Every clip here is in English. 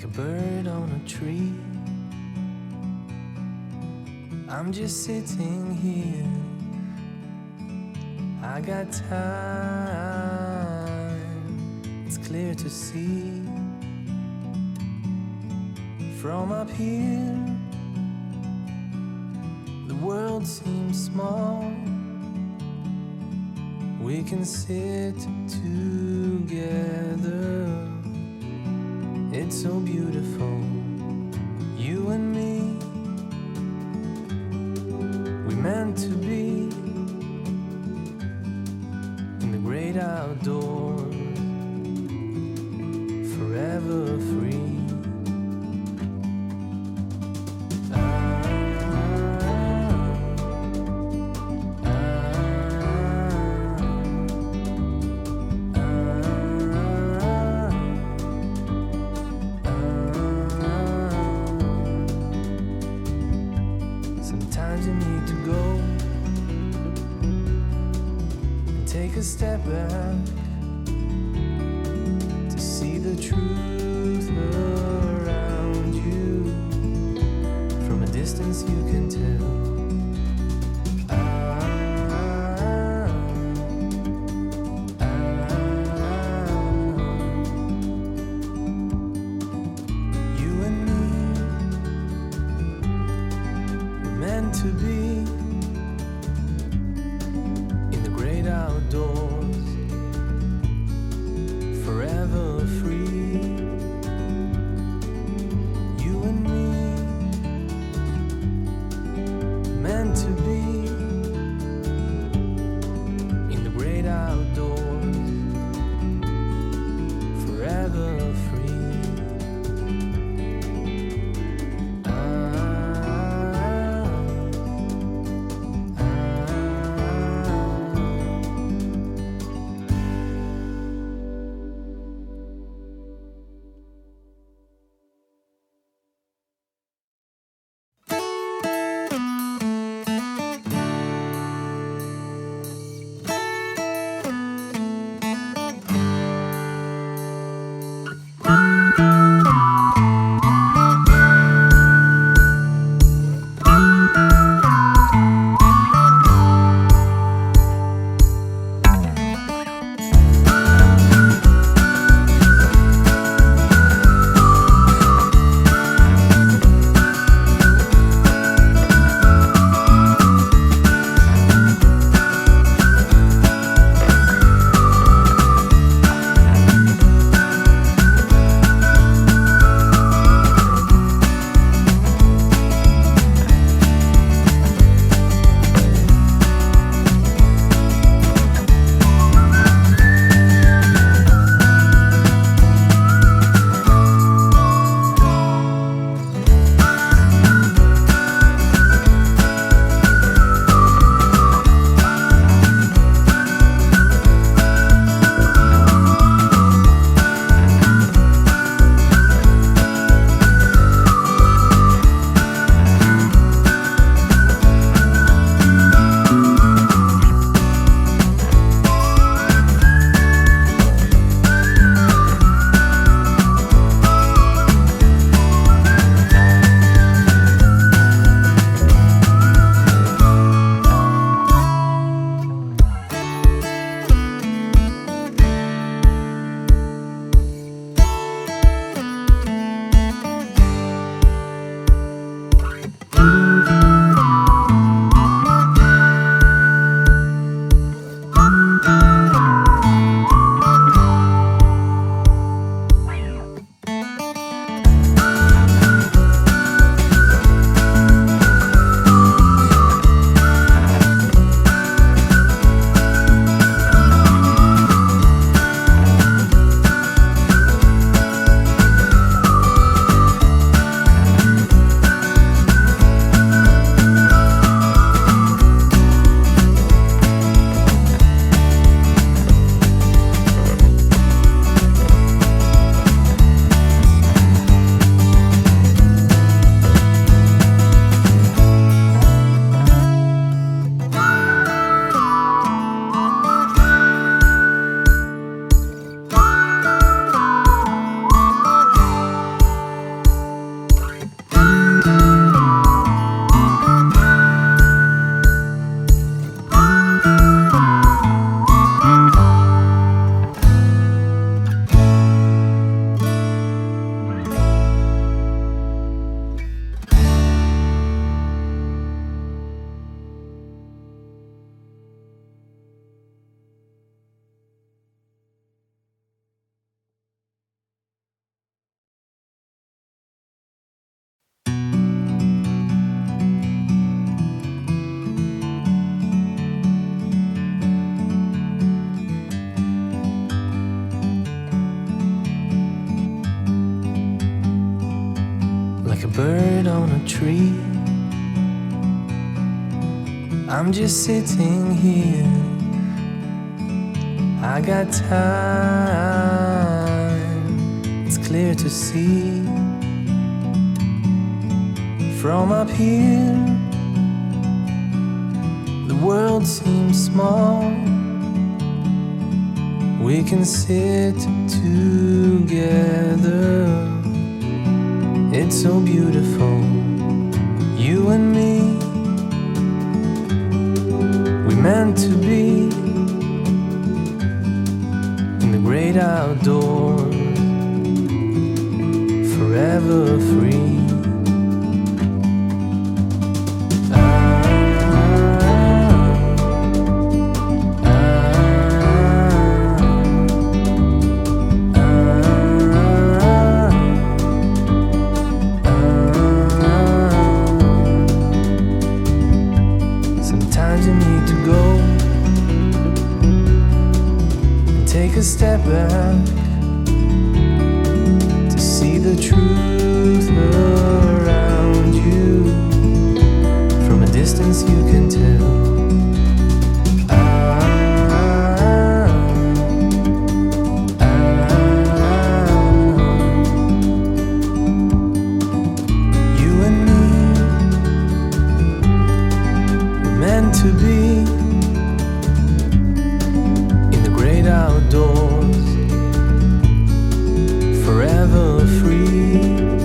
like a bird on a tree. I'm just sitting here, I got time, it's clear to see. From up here, the world seems small. We can sit together, it's so beautiful, you and me. We meant to be in the great outdoors, forever free. Sometimes you need to go and take a step back to see the truth around you. From a distance you can tell. You and me, meant to be in the great outdoors, bird on a tree. I'm just sitting here. I got time, it's clear to see. From up here, the world seems small. We can sit together. It's so beautiful, you and me. We meant to be in the great outdoors, forever free. Sometimes you need to go and take a step back to see the truth around you. From a distance you can tell. You and me, we're meant to be in the great outdoors, forever free.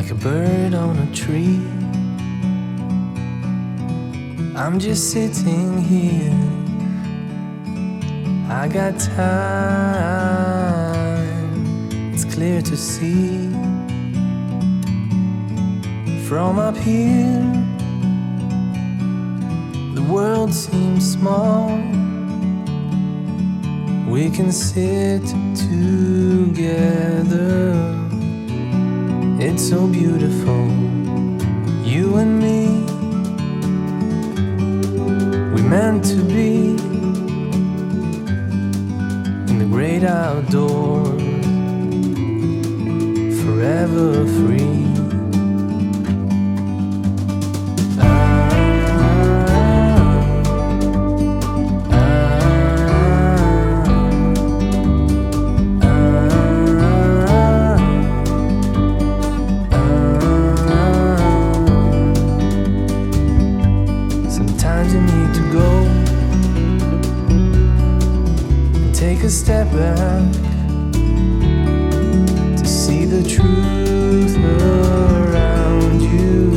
like a bird on a tree. I'm just sitting here, I got time, it's clear to see. From up here, the world seems small. We can sit together, it's so beautiful, you and me. We meant to be in the great outdoors, forever free. Sometimes you need to go and take a step back to see the truth around you.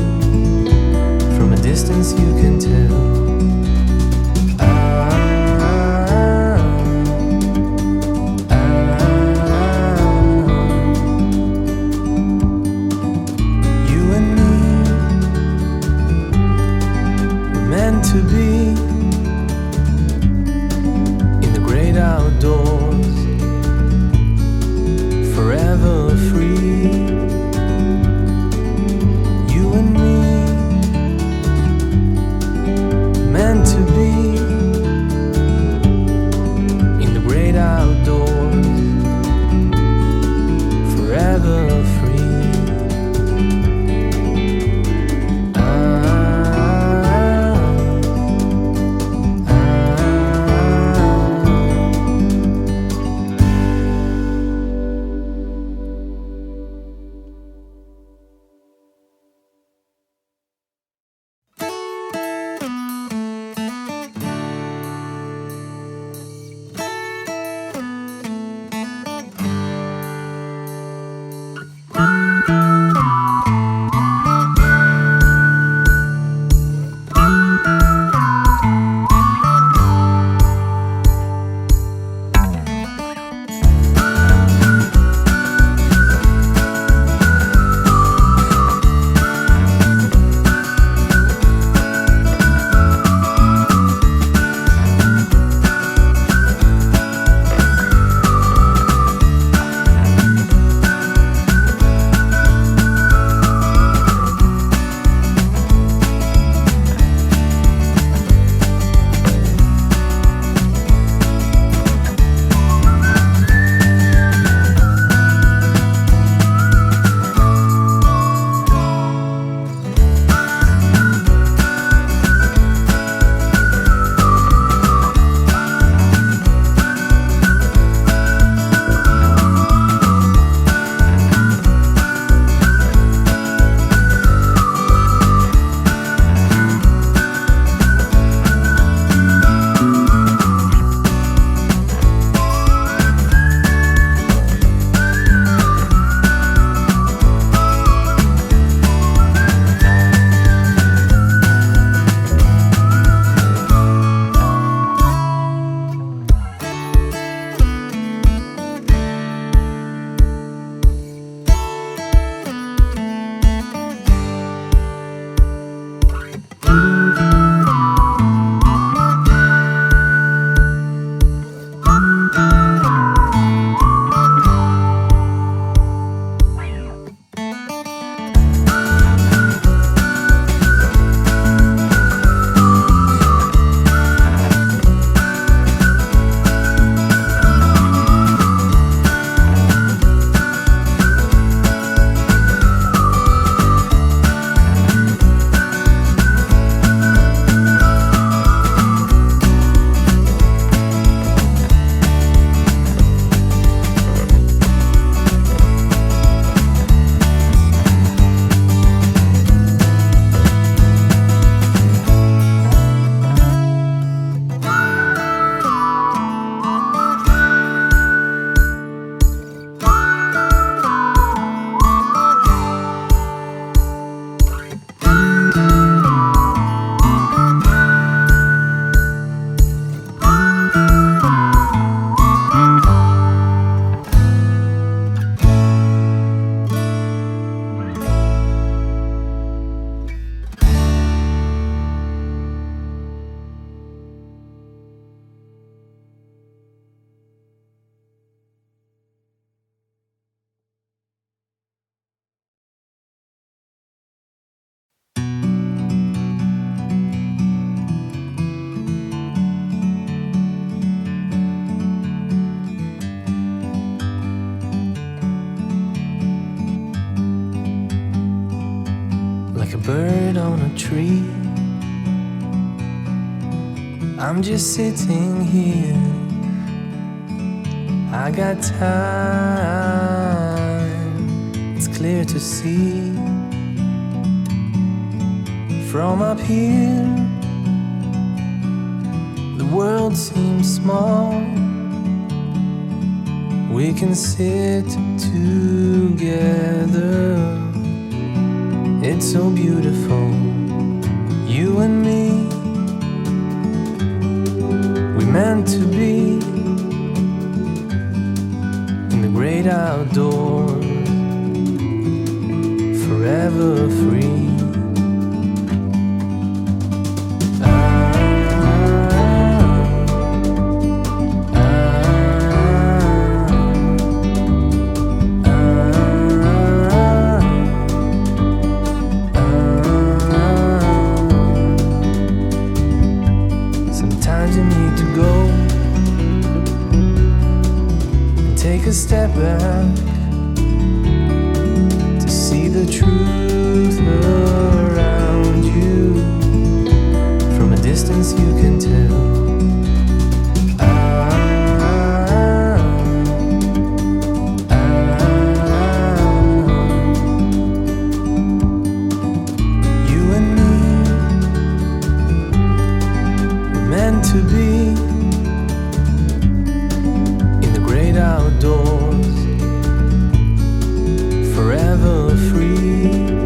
From a distance you can tell. You and me, we're meant to be in the great outdoors, forever free. You and me, meant to be in the great outdoors, forever free. bird on a tree. I'm just sitting here, I got time, it's clear to see. From up here, the world seems small. We can sit together, it's so beautiful, you and me. We meant to be in the great outdoors, forever free. Sometimes you need to go and take a step back to see the truth around you. From a distance you can tell. You and me, meant to be in the great outdoors, forever free.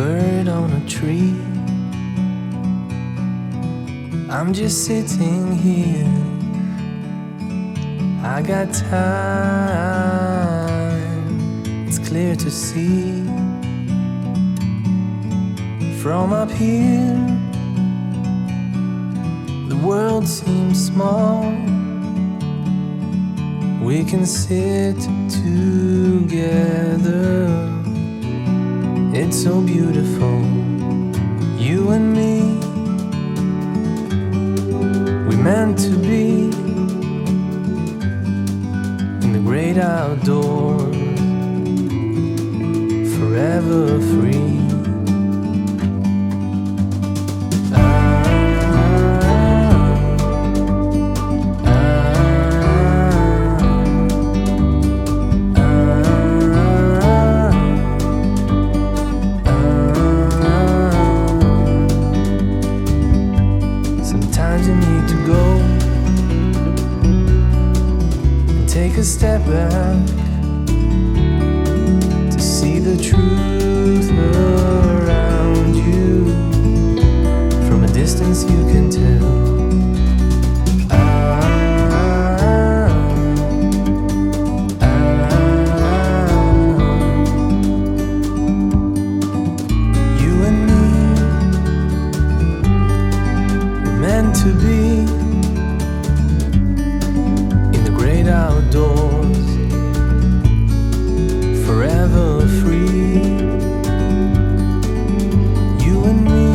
bird on a tree. I'm just sitting here. I got time, it's clear to see. From up here, the world seems small. We can sit together. It's so beautiful, you and me. We meant to be in the great outdoors, forever free. Sometimes you need to go and take a step back to see the truth around you. From a distance you can tell. You and me, we're meant to be in the great outdoors, forever free. You and me,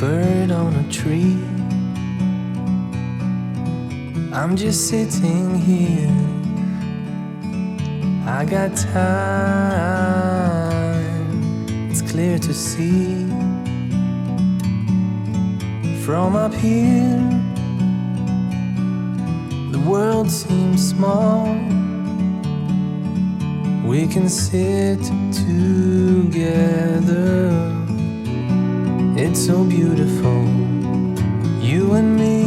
bird on a tree. I'm just sitting here. I got time, it's clear to see. From up here, the world seems small. We can sit together. It's so beautiful, you and me.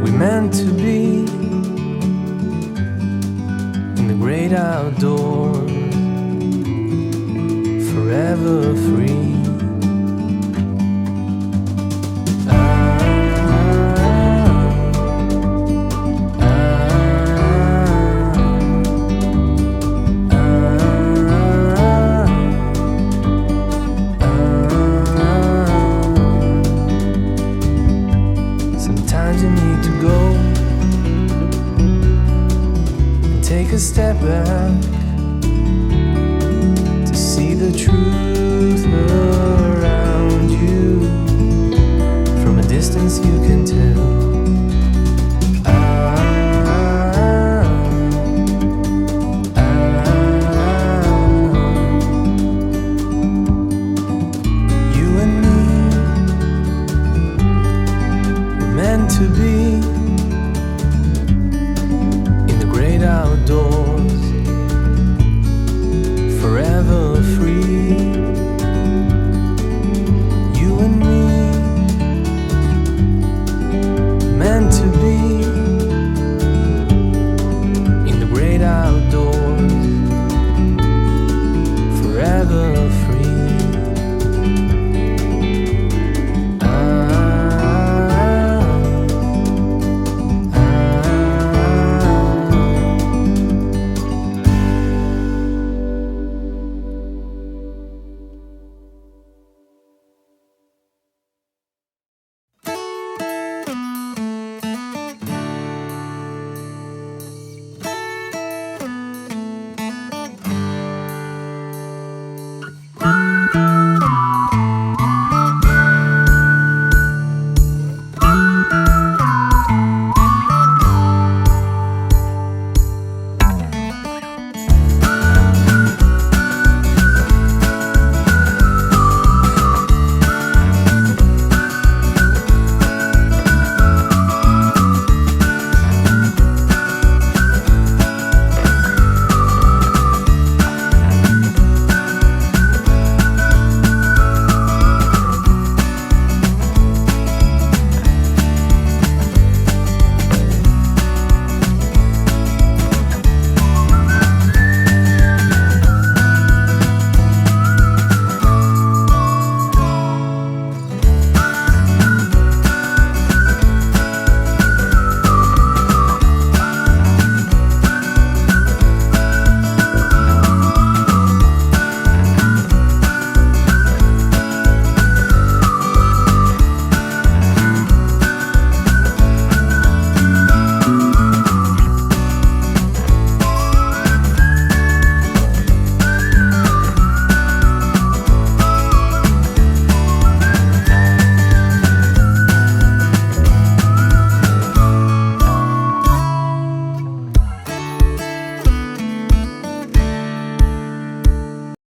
We meant to be in the great outdoors, forever free. Sometimes you need to go and take a step back to see the truth around you. From a distance you can tell